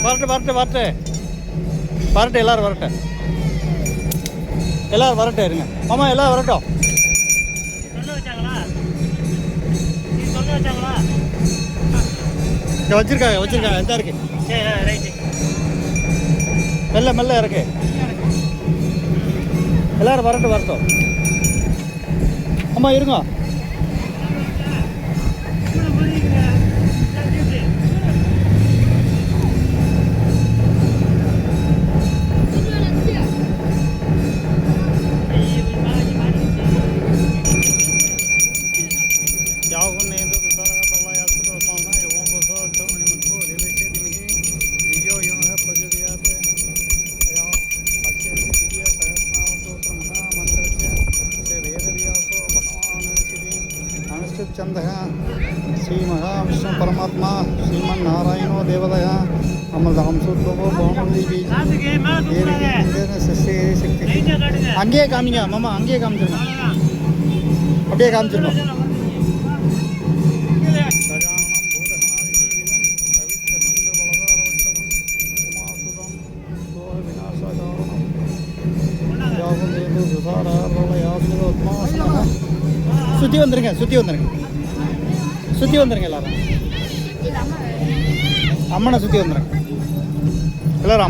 வரட்டும் எல்லோரும் வரட்டும் இருங்க மாமா எல்லோரும் வரட்டும். வச்சிருக்காங்க எந்த இருக்கு மெல்ல இருக்கு. எல்லோரும் வரட்டும். ஆமாம் இருங்க. श्री महाविष्णु परमात्मा श्रीमन्नारायणो देवतः அங்கேயே காமிங்க மாமா, அங்கேயே காமிச்சிருங்க, அப்படியே காமிச்சிருங்க. சுற்றி வந்துருங்க எல்லாரும். அம்மனை சுற்றி வந்துடுங்க எல்லாரும்.